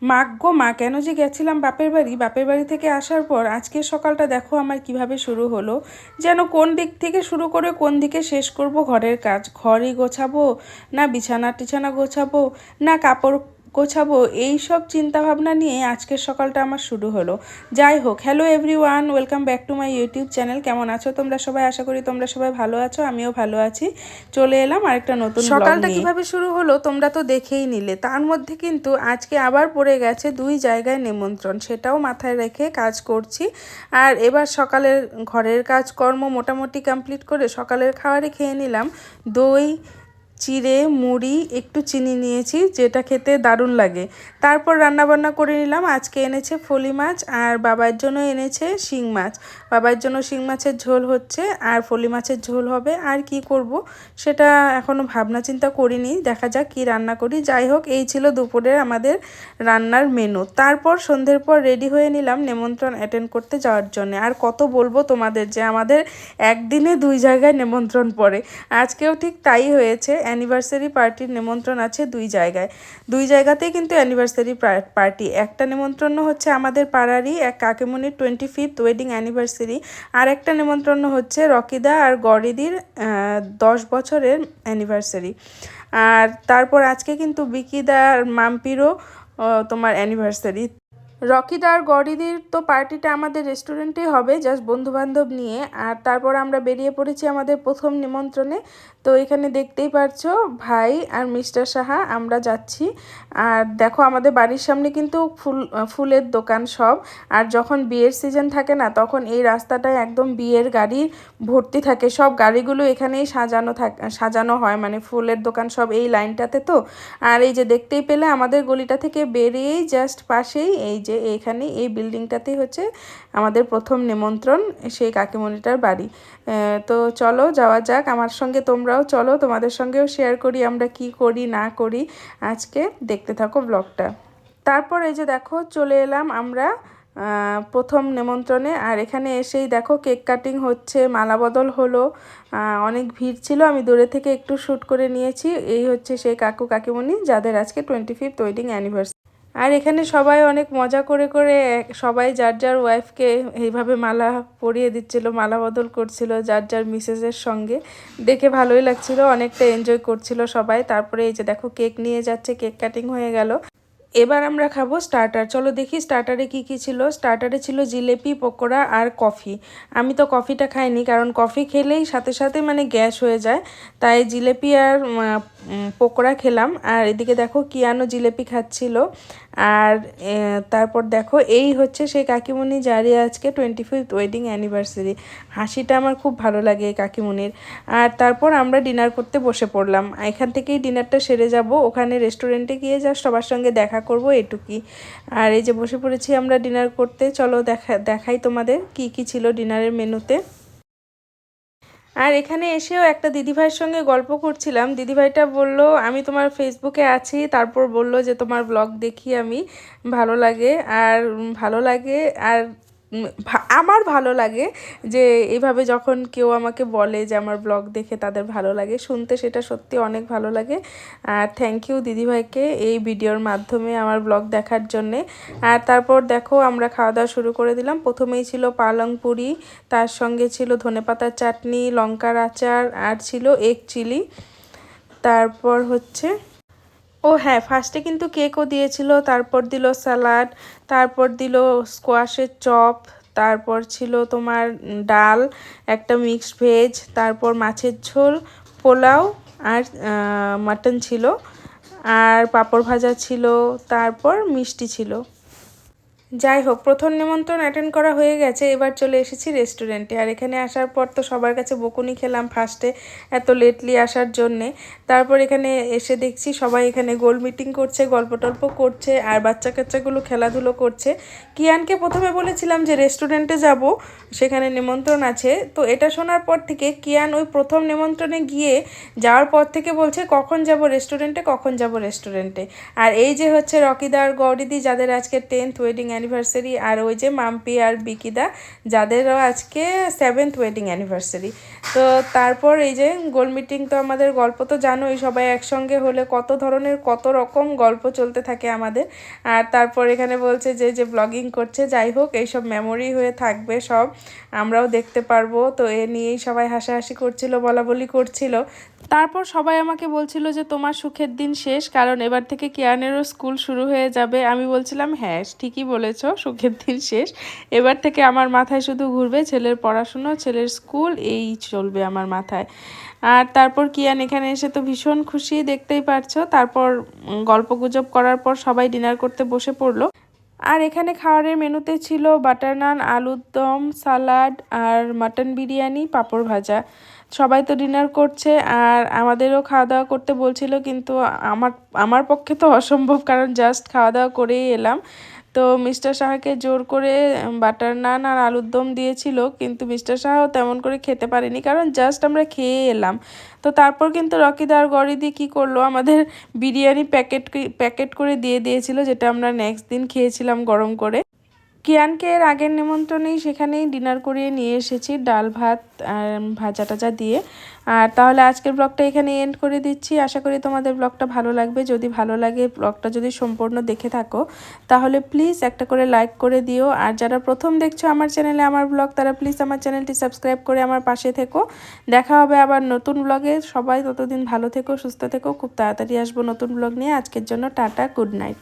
মা গো মা, কেন যে গেছিলাম বাপের বাড়ি থেকে আসার পর আজকের সকালটা দেখো আমার কিভাবে শুরু হলো। যেন কোন দিক থেকে শুরু করে কোন দিকে শেষ করব ঘরের কাজ। ঘরই গোছাবো, না বিছানা টিছানা গোছাবো, না কাপড় গোছাবো, এই সব চিন্তাভাবনা নিয়ে আজকের সকালটা আমার শুরু হলো। যাই হোক, hello everyone, welcome back to my YouTube channel. কেমন আছো তোমরা সবাই? আশা করি তোমরা সবাই ভালো আছো, আমিও ভালো আছি। চলে এলাম আরেকটা নতুন সকালটা কিভাবে শুরু হলো তোমরা তো দেখেই নিলে। তার মধ্যে কিন্তু আজকে আবার পড়ে গেছে 2 জায়গায় নিমন্ত্রণ, সেটাও মাথায় রেখে কাজ করছি। আর এবার সকালের ঘরের কাজকর্ম মোটামুটি কমপ্লিট করে সকালের খাবারে খেয়ে নিলাম দই চিড়ে, মুড়ি, একটু চিনি নিয়েছি, যেটা খেতে দারুণ লাগে। তারপর রান্নাবান্না করে নিলাম। আজকে এনেছে ফলি মাছ আর বাবার জন্য এনেছে শিং মাছ। বাবার জন্য শিং মাছের ঝোল হচ্ছে আর ফলি মাছের ঝোল হবে। আর কি করব সেটা এখনও ভাবনা চিন্তা করিনি, দেখা যাক কি রান্না করি। যাই হোক, এই ছিল দুপুরের আমাদের রান্নার মেনু। তারপর সন্ধ্যের পর রেডি হয়ে নিলাম নিমন্ত্রণ অ্যাটেন্ড করতে যাওয়ার জন্য। আর কত বলবো তোমাদের যে আমাদের একদিনে 2 জায়গায় নিমন্ত্রণ পড়ে। আজকেও ঠিক তাই হয়েছে। অ্যানিভার্সারি পার্টির নিমন্ত্রণ আছে 2 জায়গায়। 2 জায়গাতেই কিন্তু অ্যানিভার্সারি পার্টি। একটা নিমন্ত্রণ হচ্ছে আমাদের পাড়ারই এক কাকিমণির 25th ওয়েডিং অ্যানিভার্সারি, আর একটা নিমন্ত্রণ হচ্ছে রকিদা আর গরিদির 10 বছরের অ্যানিভার্সারি। আর তারপর আজকে কিন্তু বিকিদা আর মাম্পিরও তোমার অ্যানিভার্সারি। রকিদা আর গরিদির তো পার্টিটা আমাদের রেস্টুরেন্টেই হবে, জাস্ট বন্ধুবান্ধব নিয়ে। আর তারপর আমরা বেরিয়ে পড়েছি আমাদের প্রথম নিমন্ত্রণে। তো এখানে দেখতেই পারছো ভাই আর মিস্টার সাহা আমরা যাচ্ছি। আর দেখো আমাদের বাড়ির সামনে কিন্তু ফুলের দোকান সব। আর যখন বিয়ের সিজন থাকে না, তখন এই রাস্তাটায় একদম বিয়ের গাড়ি ভর্তি থাকে। সব গাড়িগুলো এখানেই সাজানো হয়, মানে ফুলের দোকান সব এই লাইনটাতে তো। আর এই যে দেখতেই পেলে আমাদের গলিটা থেকে বেরিয়েই জাস্ট পাশেই এই যে এইখানে এই বিল্ডিংটাতেই হচ্ছে আমাদের প্রথম নিমন্ত্রণ, সেই কাকিমণিটার বাড়ি। তো চলো যাওয়া যাক, আমার সঙ্গে তোমরাও চলো, তোমাদের সঙ্গেও শেয়ার করি আমরা কি করি না করি। আজকে দেখতে থাকো ব্লগটা। তারপর এই যে দেখো চলে এলাম আমরা প্রথম নিমন্ত্রণে। আর এখানে এসেই দেখো কেক কাটিং হচ্ছে, মালা বদল হলো। অনেক ভিড় ছিল, আমি দূরে থেকে একটু শ্যুট করে নিয়েছি। এই হচ্ছে সেই কাকু কাকিমণি যাদের আজকে 25th ওয়েডিং অ্যানিভার্সারি। আর এখানে সবাই অনেক মজা করে করে সবাই যার যার ওয়াইফকে এইভাবে মালা পরিয়ে দিচ্ছিল, মালা বদল করছিল যার যার মিসেসের সঙ্গে। দেখে ভালোই লাগছিল, অনেকটা এনজয় করছিল সবাই। তারপরে এই যে দেখো কেক নিয়ে যাচ্ছে, কেক কাটিং হয়ে গেল। এবার আমরা খাবো স্টার্টার। চলো দেখি স্টার্টারে কি কি ছিল। স্টার্টারে ছিল জিলেপি, পকোড়া আর কফি। আমি তো কফিটা খাইনি, কারণ কফি খেলেই সাথে সাথে মানে গ্যাস হয়ে যায়, তাই জিলেপি আর পকোড়া খেলাম। আর এদিকে দেখো কিয়ানো জিলেপি খাচ্ছিল। আর তারপর দেখো এই হচ্ছে সেই কাকিমণি যারই আজকে 25th ওয়েডিং অ্যানিভার্সারি। হাসিটা আমার খুব ভালো লাগে এই কাকিমণির। আর তারপর আমরা ডিনার করতে বসে পড়লাম। এখান থেকেই ডিনারটা সেরে যাব, ওখানে রেস্টুরেন্টে গিয়ে যা সবার সঙ্গে দেখা করব এটুকুই। আর এই যে বসে পড়েছি আমরা ডিনার করতে। চলো দেখাই তোমাদের কি কি ছিল ডিনারের মেনুতে। আর এখানে এসেও একটা দিদিভাইয়ের সঙ্গে গল্প করছিলাম। দিদিভাইটা বলল আমি তোমার ফেসবুকে আছি, তারপর বলল যে তোমার ব্লগ দেখি আমি, ভালো লাগে। আর ভালো লাগে, আর আমার ভালো লাগে যে এইভাবে যখন কেউ আমাকে বলে যে আমার ব্লগ দেখে তাদের ভালো লাগে, শুনতে সেটা সত্যি অনেক ভালো লাগে। আর থ্যাংক ইউ দিদিভাইকে এই ভিডিওর মাধ্যমে আমার ব্লগ দেখার জন্যে। আর তারপর দেখো আমরা খাওয়া দাওয়া শুরু করে দিলাম। প্রথমেই ছিল পালং পুরি, তার সঙ্গে ছিল ধনেপাতার চাটনি, লঙ্কার আচার, আর ছিল এগ চিলি। তারপর হচ্ছে ও হ্যাঁ, ফার্স্টে কিন্তু কেকও দিয়েছিল, তারপর দিল স্যালাড, তারপর দিল স্কোয়াশের চপ, তারপর ছিল তোমার ডাল, একটা মিক্সড ভেজ, তারপর মাছের ঝোল, পোলাও, আর মাটন ছিল, আর পাঁপড় ভাজা ছিল, তারপর মিষ্টি ছিল। যাই হোক, প্রথম নিমন্ত্রণ অ্যাটেন্ড করা হয়ে গেছে, এবার চলে এসেছি রেস্টুরেন্টে। আর এখানে আসার পর তো সবার কাছে বকুনি খেলাম ফার্স্টে এত লেটলি আসার জন্যে। তারপর এখানে এসে দেখছি সবাই এখানে গোল মিটিং করছে, গল্প টল্প করছে, আর বাচ্চা কাচ্চাগুলো খেলাধুলো করছে। কিয়ানকে প্রথমে বলেছিলাম যে রেস্টুরেন্টে যাব, সেখানে নিমন্ত্রণ আছে। তো এটা শোনার পর থেকে কিয়ান ওই প্রথম নিমন্ত্রণে গিয়ে যাওয়ার পর থেকে বলছে কখন যাব রেস্টুরেন্টে, কখন যাব রেস্টুরেন্টে। আর এই যে হচ্ছে রকিদা আর গৌরিদি যাদের আজকে 10th ওয়েডিং অ্যানিভার্সারি, আর ওই যে মাম্পি আর বিকিদা যাদেরও আজকে 7th ওয়েডিং অ্যানিভার্সারি। তো তারপর এই যে গোল মিটিং, তো আমাদের গল্প তো জানোই, সবাই একসঙ্গে হলে কত ধরনের কত রকম গল্প চলতে থাকে আমাদের। আর তারপর এখানে বলছে যে ব্লগিং করছে, যাই হোক এইসব মেমোরি হয়ে থাকবে সব, আমরাও দেখতে পারবো। তো এ নিয়েই সবাই হাসাহাসি করছিল, বলাবলি করছিল। তারপর সবাই আমাকে বলছিল যে তোমার সুখের দিন শেষ, কারণ এবার থেকে কিয়ানেরও স্কুল শুরু হয়ে যাবে। আমি বলছিলাম হ্যাঁ ঠিকই বলেছো, সুখের দিন শেষ, এবার থেকে আমার মাথায় শুধু ঘুরবে ছেলের পড়াশুনো, ছেলের স্কুল, এই চলবে আমার মাথায়। আর তারপর কিয়ান এখানে এসে তো ভীষণ খুশি, দেখতেই পারছো। তারপর গল্পগুজব করার পর সবাই ডিনার করতে বসে পড়লো। আর এখানে খাবারের মেনুতে ছিল বাটার নান, আলুর দম, সালাড আর মাটন বিরিয়ানি, পাঁপড় ভাজা। সবাই তো ডিনার করছে আর আমাদেরও খাওয়া দাওয়া করতে বলছিল, কিন্তু আমার আমার পক্ষে তো অসম্ভব, কারণ জাস্ট খাওয়া দাওয়া করেই এলাম। তো মিস্টার সাহাকে জোর করে বাটার নান আর আলুর দম দিয়েছিল, কিন্তু মিস্টার সাহাও তেমন করে খেতে পারেনি, কারণ জাস্ট আমরা খেয়ে এলাম। তো তারপর কিন্তু রকিদা আর গরিদি কী করলো, আমাদের বিরিয়ানি প্যাকেট করে দিয়ে দিয়েছিল, যেটা আমরা নেক্সট দিন খেয়েছিলাম গরম করে। কিয়ানকে এর আগের নিমন্ত্রণেই সেখানেই ডিনার করিয়ে নিয়ে এসেছি, ডাল ভাত আর ভাজা টাজা দিয়ে। আর তাহলে আজকের ব্লগটা এখানে এন্ড করে দিচ্ছি। আশা করি তোমাদের ব্লগটা ভালো লাগবে। যদি ভালো লাগে, ব্লগটা যদি সম্পূর্ণ দেখে থাকো, তাহলে প্লিজ একটা করে লাইক করে দিও। আর যারা প্রথম দেখছো আমার চ্যানেলে আমার ব্লগ, তারা প্লিজ আমার চ্যানেলটি সাবস্ক্রাইব করে আমার পাশে থেকো। দেখা হবে আবার নতুন ব্লগে। সবাই ততদিন ভালো থেকো, সুস্থ থেকো। খুব তাড়াতাড়ি আসবো নতুন ব্লগ নিয়ে। আজকের জন্য টাটা, গুড নাইট।